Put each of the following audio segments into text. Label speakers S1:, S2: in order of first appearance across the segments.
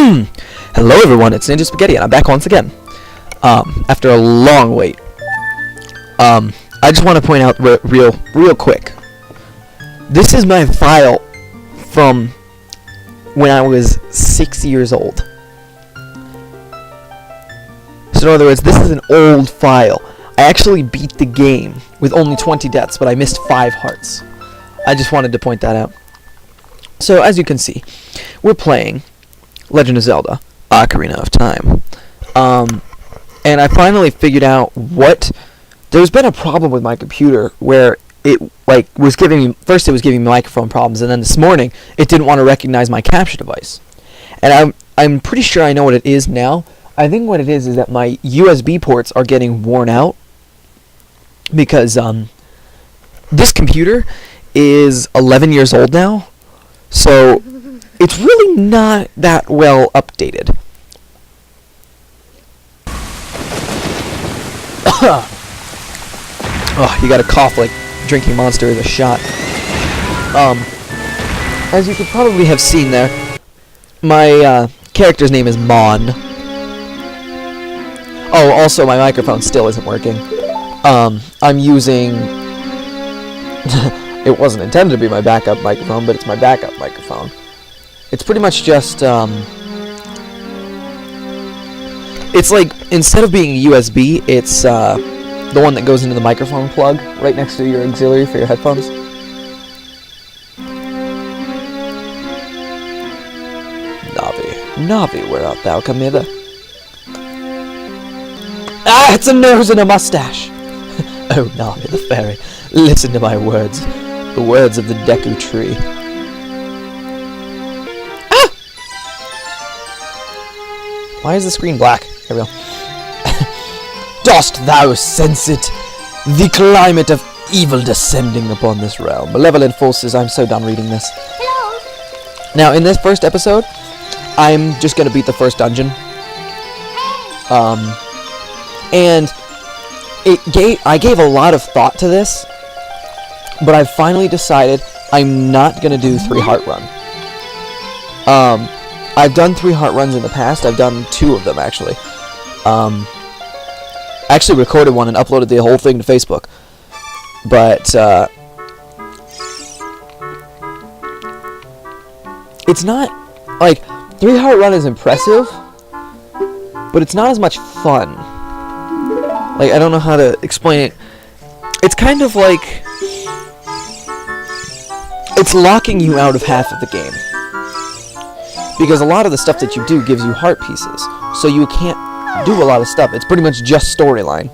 S1: Hello everyone, it's Ninja Spaghetti and I'm back once again. After a long wait. I just want to point out real quick. This is my file from when I was 6 years old. So in other words, this is an old file. I actually beat the game with only 20 deaths, but I missed 5 hearts. I just wanted to point that out. So as you can see, we're playing Legend of Zelda, Ocarina of Time. And I finally figured out what... There's been a problem with my computer where it was giving me... First it was giving me microphone problems, and then this morning it didn't want to recognize my capture device. And I'm pretty sure I know what it is now. I think what it is that my USB ports are getting worn out. Because this computer is 11 years old now. So it's really not that well updated. Oh, you gotta cough like drinking Monster is a shot. As you could probably have seen there, my character's name is Mon. Oh, also my microphone still isn't working. I'm using... It wasn't intended to be my backup microphone, but it's my backup microphone. It's pretty much just, it's like, instead of being a USB, it's, the one that goes into the microphone plug, right next to your auxiliary for your headphones. Navi, where art thou? Come hither. Ah, it's a nose and a mustache! Oh, Navi the fairy, listen to my words. The words of the Deku tree. Ah! Why is the screen black? There we go. Dost thou sense it? The climate of evil descending upon this realm. Malevolent forces, I'm so done reading this.
S2: Hello.
S1: Now, in this first episode, I'm just gonna beat the first dungeon. And I gave a lot of thought to this, but I've finally decided I'm not gonna do 3 heart run. I've done 3 heart runs in the past. I've done 2 of them actually. I actually recorded one and uploaded the whole thing to Facebook. But it's not like 3 heart run is impressive, but it's not as much fun. Like, I don't know how to explain it. It's kind of like... It's locking you out of half of the game. Because a lot of the stuff that you do gives you heart pieces. So you can't do a lot of stuff. It's pretty much just storyline.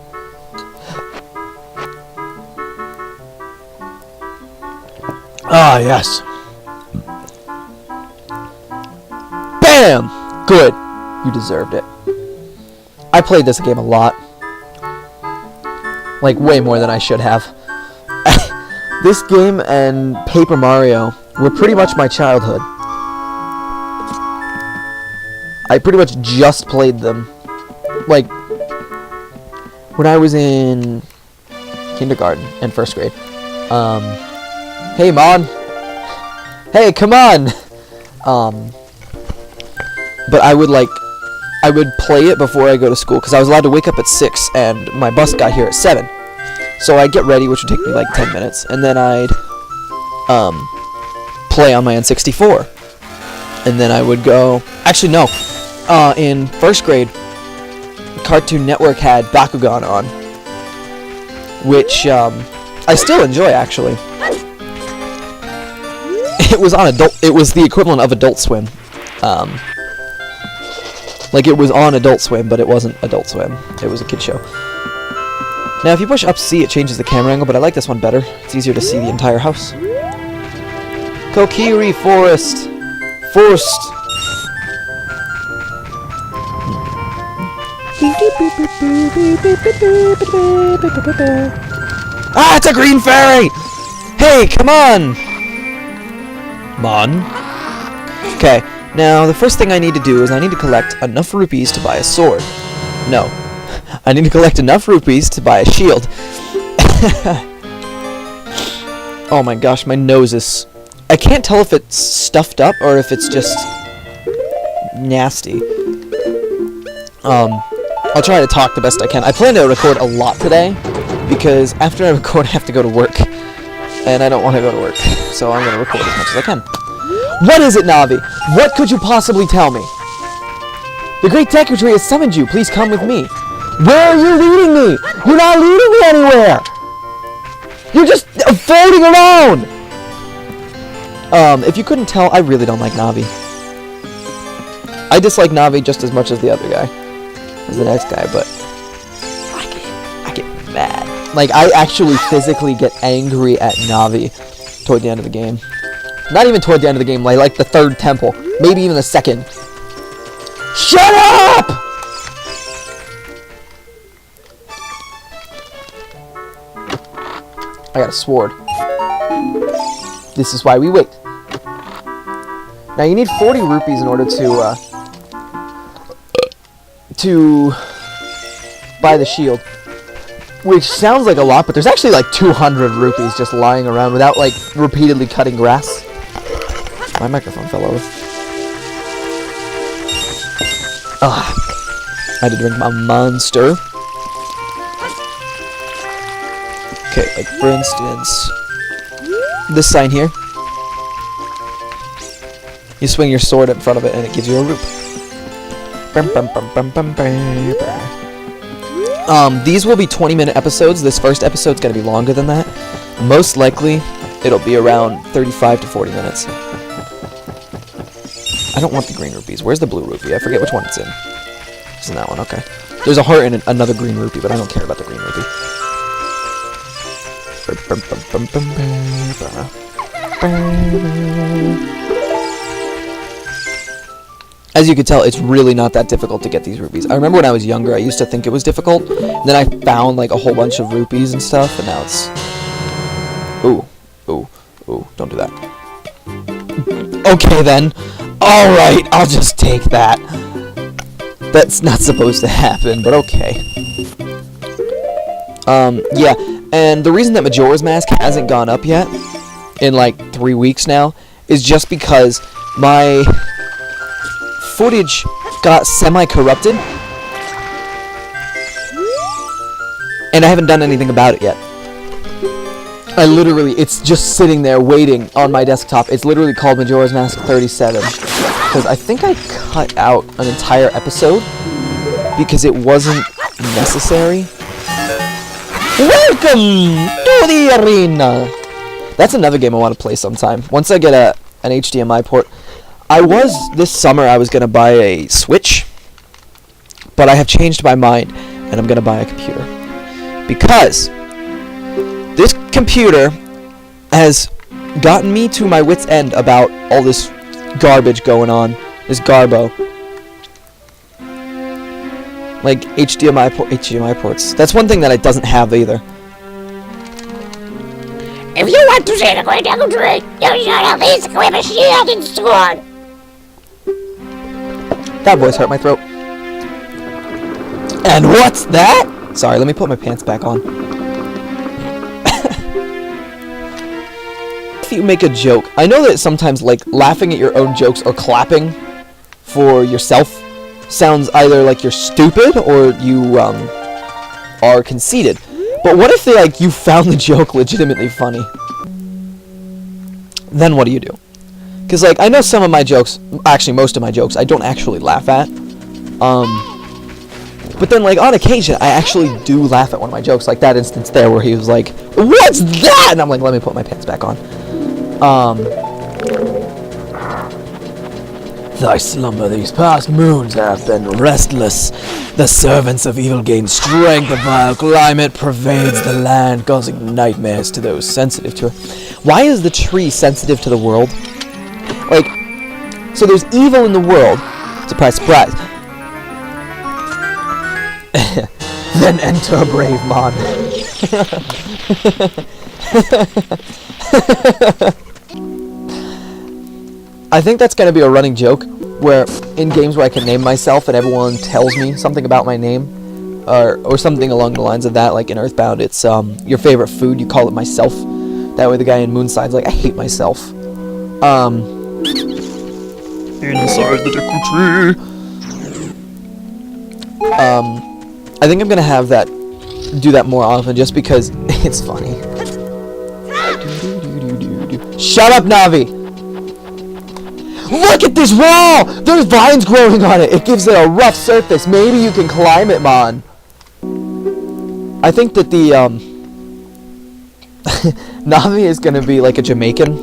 S1: Ah, yes. Bam! Good. You deserved it. I played this game a lot. Like, way more than I should have. This game and Paper Mario were pretty much my childhood. I pretty much just played them. Like, when I was in kindergarten and 1st grade. Hey, Mon! Hey, come on! But I would play it before I go to school, because I was allowed to wake up at 6, and my bus got here at 7. So I'd get ready, which would take me like 10 minutes, and then I'd play on my N64. And then I would go... Actually, no. In 1st grade, Cartoon Network had Bakugan on, which I still enjoy, actually. It was on It was the equivalent of Adult Swim. Like, it was on Adult Swim, but it wasn't Adult Swim. It was a kid show. Now, if you push up C, it changes the camera angle, but I like this one better. It's easier to see the entire house. Kokiri Forest. Ah, it's a green fairy! Hey, come on! Mon? Okay, now the first thing I need to do is I need to collect enough rupees to buy a sword. No. I need to collect enough rupees to buy a shield. Oh my gosh, my nose is... I can't tell if it's stuffed up or if it's just nasty. I'll try to talk the best I can. I plan to record a lot today, because after I record, I have to go to work. And I don't want to go to work, so I'm going to record as much as I can. What is it, Navi? What could you possibly tell me? The great Deku tree has summoned you. Please come with me. Where are you leading me? You're not leading me anywhere. You're just floating around. If you couldn't tell, I really don't like Navi. I dislike Navi just as much as the other guy, as the next guy, but I get mad. Like, I actually physically get angry at Navi toward the end of the game. Not even toward the end of the game, like the third temple. Maybe even the second. Shut up! I got a sword. This is why we wait. Now you need 40 rupees in order to buy the shield. Which sounds like a lot, but there's actually like 200 rupees just lying around without like repeatedly cutting grass. My microphone fell over. Ah, I had to drink my monster. Okay, like for instance, this sign here. You swing your sword in front of it and it gives you a rupee. These will be 20-minute episodes. This first episode's gonna be longer than that. Most likely, it'll be around 35 to 40 minutes. I don't want the green rupees. Where's the blue rupee? I forget which one it's in. It's in that one, okay. There's a heart in another green rupee, but I don't care about the green rupee. As you can tell, it's really not that difficult to get these rupees. I remember when I was younger, I used to think it was difficult. Then I found like a whole bunch of rupees and stuff, and now it's... Ooh, don't do that. Okay then. Alright, I'll just take that. That's not supposed to happen, but okay. Yeah, and the reason that Majora's Mask hasn't gone up yet, in like 3 weeks now, is just because my footage got semi-corrupted, and I haven't done anything about it yet. I literally, it's just sitting there waiting on my desktop. It's literally called Majora's Mask 37. Because I think I cut out an entire episode because it wasn't necessary. Welcome to the arena! That's another game I want to play sometime. Once I get an HDMI port. This summer I was going to buy a Switch, but I have changed my mind, and I'm going to buy a computer. Because this computer has gotten me to my wit's end about all this garbage going on. This garbo. Like HDMI ports. That's one thing that it doesn't have either.
S2: If you want to see the great Deku tree, you should at least equip a shield and sword.
S1: That voice hurt my throat. And what's that? Sorry, let me put my pants back on. If you make a joke, I know that sometimes like laughing at your own jokes or clapping for yourself sounds either like you're stupid or you are conceited. But what if you found the joke legitimately funny? Then what do you do? Because like I know some of my jokes, actually most of my jokes, I don't actually laugh at. But then like on occasion I actually do laugh at one of my jokes, like that instance there where he was like, "What's that?" And I'm like, let me put my pants back on. Thy slumber these past moons have been restless. The servants of evil gain strength. A vile climate pervades the land, causing nightmares to those sensitive to it. Why is the tree sensitive to the world? Like, so there's evil in the world. Surprise, surprise. Then enter a brave mon. I think that's going to be a running joke, where in games where I can name myself and everyone tells me something about my name, or something along the lines of that, like in Earthbound, it's your favorite food, you call it myself. That way the guy in Moonside's like, I hate myself. inside the Deku tree. I think I'm gonna have that do that more often, just because it's funny. Shut up, Navi! Look at this wall! There's vines growing on it. It gives it a rough surface. Maybe you can climb it, Mon. I think that the Navi is gonna be like a Jamaican,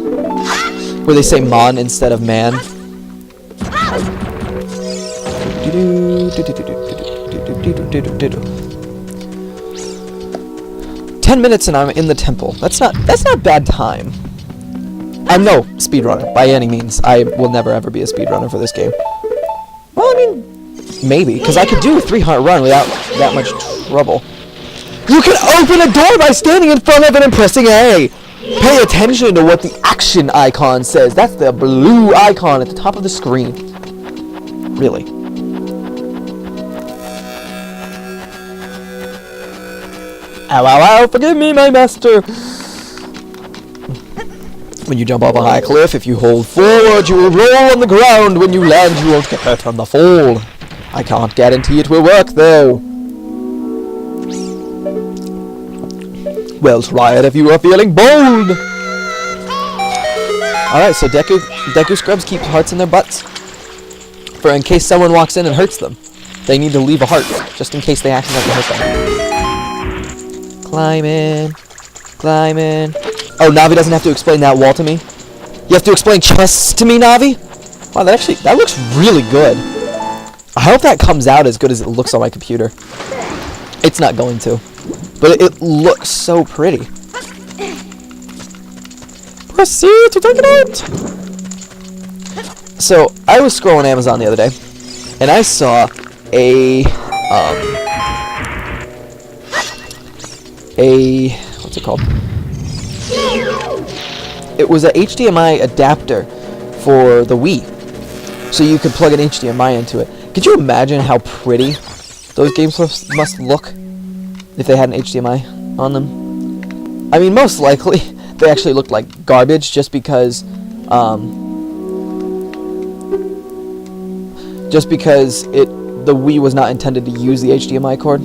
S1: where they say Mon instead of man. 10 minutes and I'm in the temple. That's not bad time. I'm no speedrunner by any means. I will never ever be a speedrunner for this game. Well, I mean, maybe, because I could do a 3-heart run without that much trouble. You can open a door by standing in front of it and pressing A. Pay attention to what the action icon says. That's the blue icon at the top of the screen. Really. Ow, ow, ow, forgive me, my master. When you jump off a high cliff, if you hold forward, you will roll on the ground. When you land, you won't get hurt from the fall. I can't guarantee it will work, though. Well, try it if you are feeling bold. Alright, so Deku Scrubs keep hearts in their butts. For in case someone walks in and hurts them. They need to leave a heart, just in case they accidentally hurt them. Climbing. Climbing. Oh, Navi doesn't have to explain that wall to me? You have to explain chests to me, Navi? Wow, that looks really good. I hope that comes out as good as it looks on my computer. It's not going to. But it looks so pretty. Proceed to take it out! So, I was scrolling Amazon the other day, and I saw what's it called? It was a HDMI adapter for the Wii. So you could plug an HDMI into it. Could you imagine how pretty those games must look if they had an HDMI on them? I mean, most likely they actually looked like garbage just because the Wii was not intended to use the HDMI cord.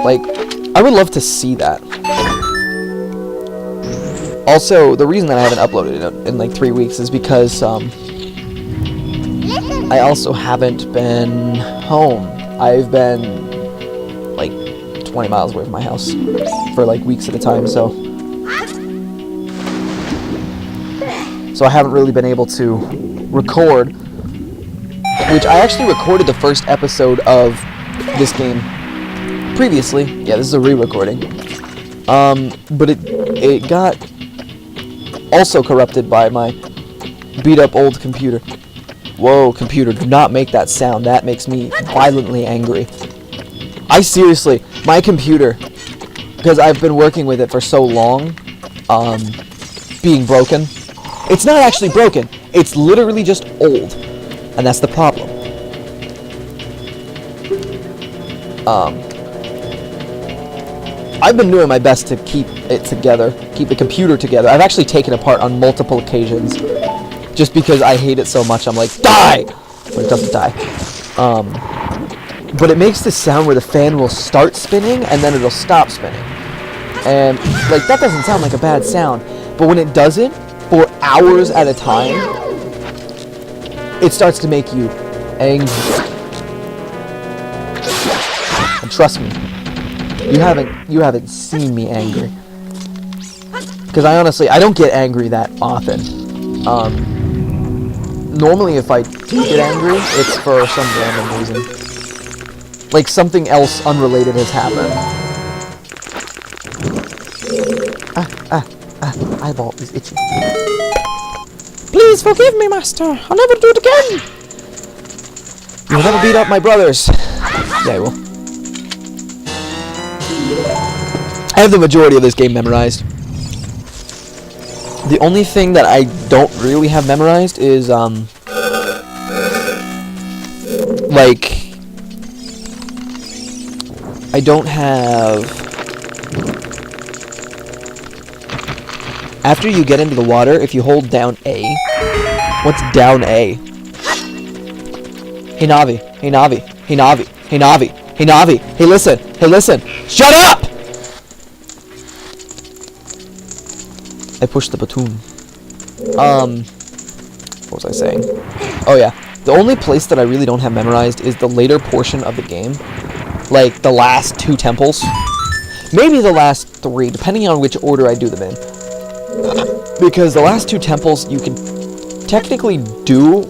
S1: Like, I would love to see that. Also, the reason that I haven't uploaded it in like 3 weeks is because I also haven't been home. I've been like 20 miles away from my house for like weeks at a time, so I haven't really been able to record, which I actually recorded the first episode of this game previously. Yeah, this is a re-recording. But it got also corrupted by my beat-up old computer. Whoa, computer, do not make that sound. That makes me violently angry. I seriously, my computer, because I've been working with it for so long, being broken. It's not actually broken. It's literally just old. And that's the problem. I've been doing my best to keep it together, keep the computer together. I've actually taken it apart on multiple occasions, just because I hate it so much. I'm like, die! But it doesn't die. But it makes this sound where the fan will start spinning, and then it'll stop spinning. And, like, that doesn't sound like a bad sound. But when it does it, for hours at a time, it starts to make you angry. And trust me, you haven't seen me angry. Because I don't get angry that often. Normally if I do get angry, it's for some random reason. Like something else unrelated has happened. Eyeball is itchy. Please forgive me, master. I'll never do it again. You'll never beat up my brothers. Yeah, I will. I have the majority of this game memorized. The only thing that I don't really have memorized is, like, I don't have After you get into the water, if you hold down A... What's down A? Hey Navi. Hey Navi. Hey Navi. Hey Navi. Hey Navi. Hey listen. Hey listen. Shut up! I pushed the platoon. What was I saying? Oh yeah. The only place that I really don't have memorized is the later portion of the game. Like, the last 2 temples. Maybe the last 3, depending on which order I do them in. Because the last 2 temples, you can technically do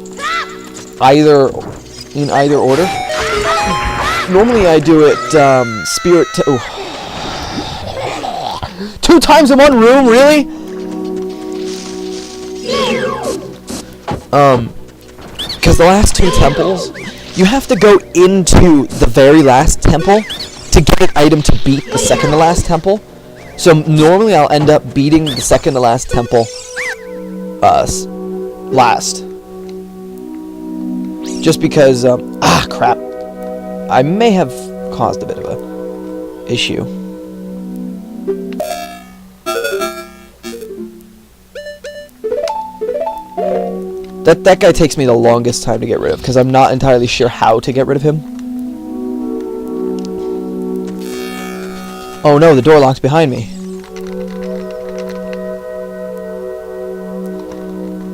S1: either in either order. Normally I do it, spirit... 2 times in 1 room, really? Because the last 2 temples, you have to go into the very last temple to get an item to beat the second to last temple. So normally I'll end up beating the second to last temple last. Just because, crap. I may have caused a bit of a issue. That guy takes me the longest time to get rid of, because I'm not entirely sure how to get rid of him. Oh no, the door locked behind me.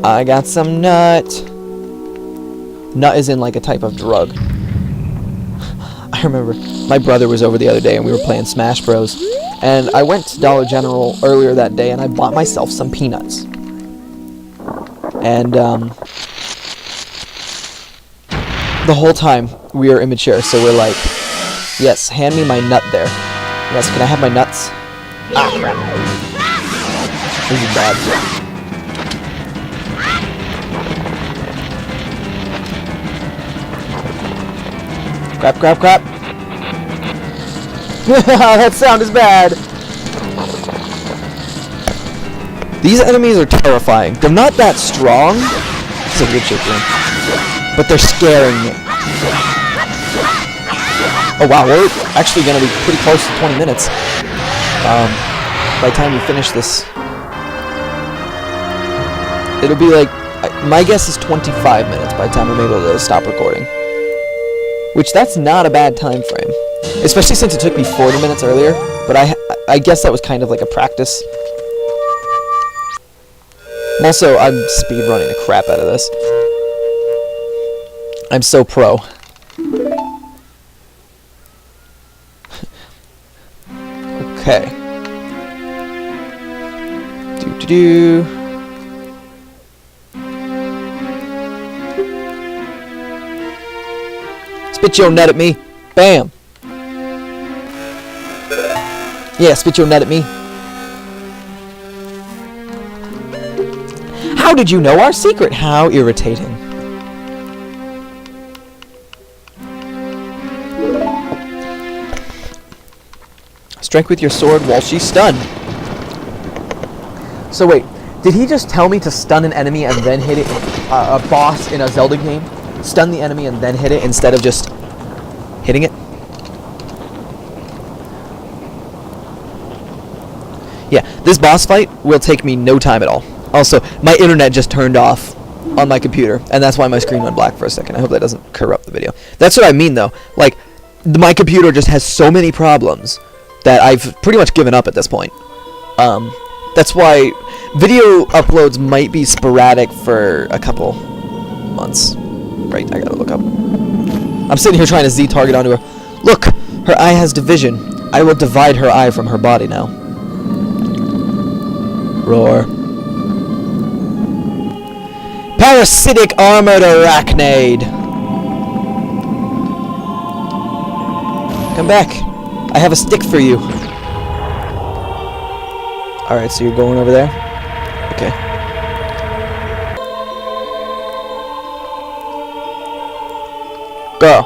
S1: I got some nut. Nut is in like a type of drug. I remember my brother was over the other day and we were playing Smash Bros. And I went to Dollar General earlier that day and I bought myself some peanuts. And the whole time we are immature, so we're like, yes, hand me my nut there. Yes, can I have my nuts? Ah, crap. This is bad. Crap, crap, crap. That sound is bad. These enemies are terrifying. They're not that strong. It's a good shit game. But they're scaring me. Oh wow, we're actually going to be pretty close to 20 minutes. By the time we finish this. It'll be like, my guess is 25 minutes by the time I'm able to stop recording. Which, that's not a bad time frame. Especially since it took me 40 minutes earlier. But I guess that was kind of like a practice. Also, I'm speedrunning the crap out of this. I'm so pro. Okay. Do. Spit your nut at me. Bam. Yeah, spit your nut at me. How did you know our secret? How irritating. Strike with your sword while she's stunned. So wait, did he just tell me to stun an enemy and then hit it? A boss in a Zelda game? Stun the enemy and then hit it instead of just hitting it? Yeah, this boss fight will take me no time at all. Also, my internet just turned off on my computer, and that's why my screen went black for a second. I hope that doesn't corrupt the video. That's what I mean, though. Like, my computer just has so many problems that I've pretty much given up at this point. That's why video uploads might be sporadic for a couple months. Right, I gotta look up. I'm sitting here trying to Z-target onto her. Look, her eye has division. I will divide her eye from her body now. Roar. Parasitic armored arachnid. Come back. I have a stick for you. Alright, so you're going over there? Okay. Go.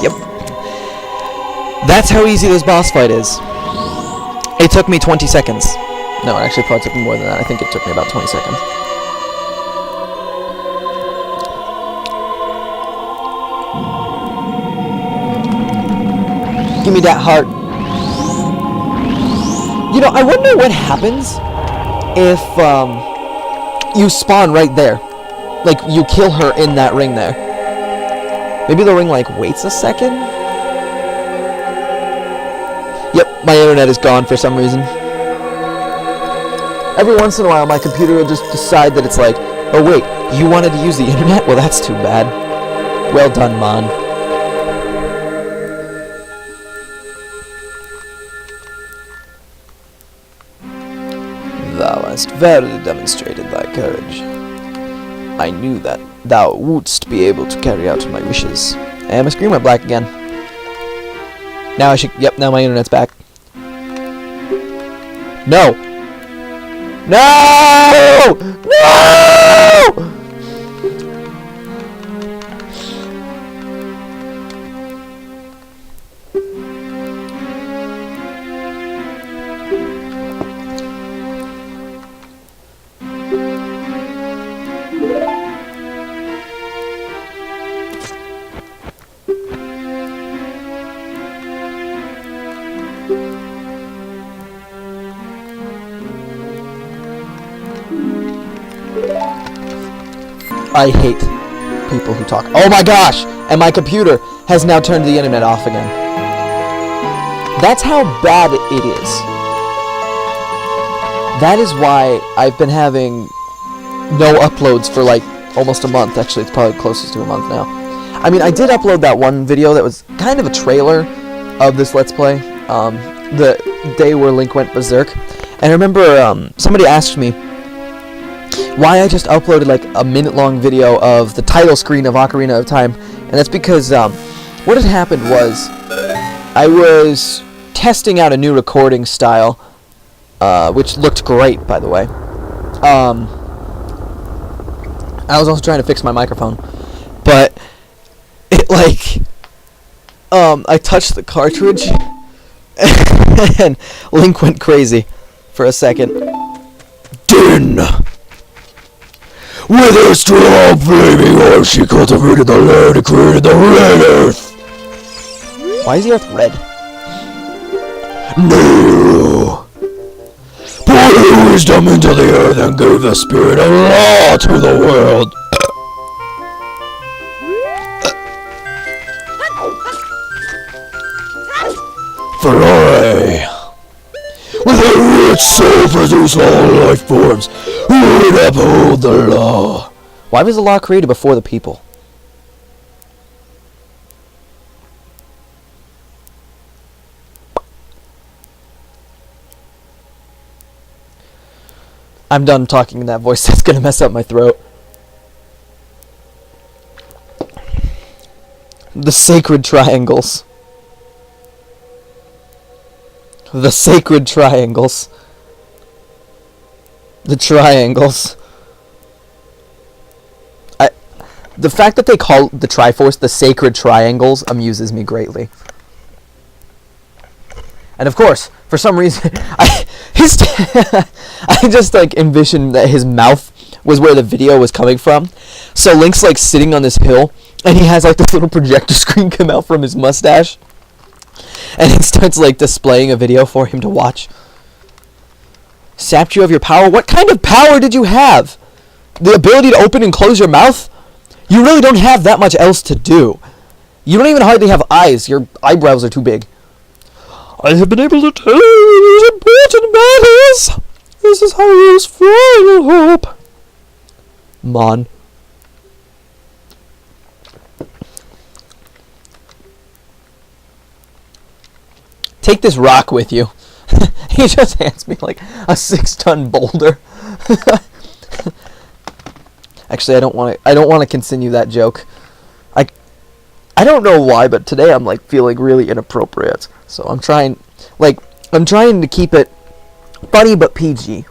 S1: Yep. That's how easy this boss fight is. It took me 20 seconds. No, it actually probably took me more than that. I think it took me about 20 seconds. Give me that heart. You know, I wonder what happens if you spawn right there. Like, you kill her in that ring there. Maybe the ring, like, waits a second? Yep, my internet is gone for some reason. Every once in a while, my computer will just decide that it's like, oh wait, you wanted to use the internet? Well, that's too bad. Well done, Mon. Thou hast verily demonstrated thy courage. I knew that thou wouldst be able to carry out my wishes. And my screen went black again. Now I should... Yep, now my internet's back. No! No! No! I hate people who talk. Oh my gosh! And my computer has now turned the internet off again. That's how bad it is. That is why I've been having no uploads for like almost a month. Actually, it's probably closest to a month now. I mean, I did upload that one video that was kind of a trailer of this Let's Play. The day where Link went berserk. And I remember somebody asked me why I just uploaded like a minute-long video of the title screen of Ocarina of Time, and that's because what had happened was I was testing out a new recording style, which looked great, by the way. I was also trying to fix my microphone, but it like I touched the cartridge and Link went crazy for a second. Din! With her strong flaming arm, she cultivated the land and created the red earth. Why is the earth red? No. Poured wisdom into the earth and gave the spirit of law to the world. For I, with a rich soul, produce all life forms who would uphold the law. Why was the law created before the people? I'm done talking in that voice. That's gonna mess up my throat. The sacred triangles. The sacred triangles. The triangles. The fact that they call the Triforce the sacred triangles amuses me greatly. And of course, for some reason, I just like envisioned that his mouth was where the video was coming from. So Link's like sitting on this hill, and he has like this little projector screen come out from his mustache, and it starts like displaying a video for him to watch. Sapped you of your power? What kind of power did you have? The ability to open and close your mouth? You really don't have that much else to do. You don't even hardly have eyes. Your eyebrows are too big. I have been able to tell you these important matters. This is how you use final hope. Mon. Take this rock with you. He just hands me like a 6-ton boulder. Actually, I don't want to continue that joke. I don't know why, but today I'm like feeling really inappropriate. So I'm trying to keep it funny but PG.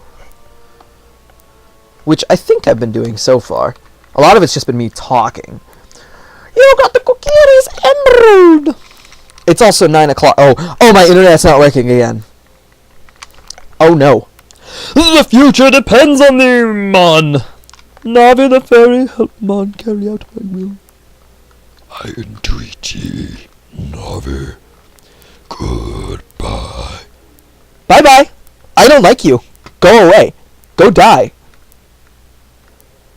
S1: Which I think I've been doing so far. A lot of it's just been me talking. You got the Kokiri's Emerald! It's also 9 o'clock. Oh, my internet's not working again. Oh no. The future depends on thee, Mon. Navi the fairy, help Mon carry out my will. I entreat ye, Navi. Goodbye. Bye-bye. I don't like you. Go away. Go die.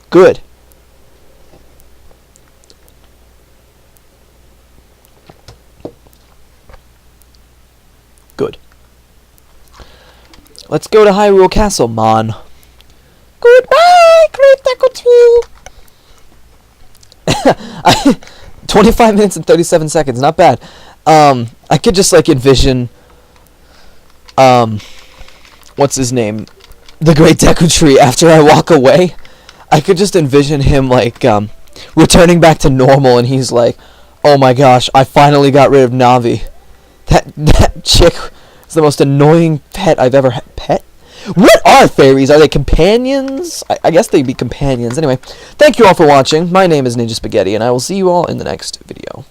S1: Good. Good. Let's go to Hyrule Castle, Mon. Goodbye, Great Deku Tree. 25 minutes and 37 seconds, not bad. I could just like envision what's his name? The Great Deku Tree after I walk away. I could just envision him like returning back to normal, and he's like, "Oh my gosh, I finally got rid of Navi. That chick is the most annoying pet I've ever had." Pet? What are fairies? Are they companions? I guess they'd be companions. Anyway, thank you all for watching. My name is Ninja Spaghetti, and I will see you all in the next video.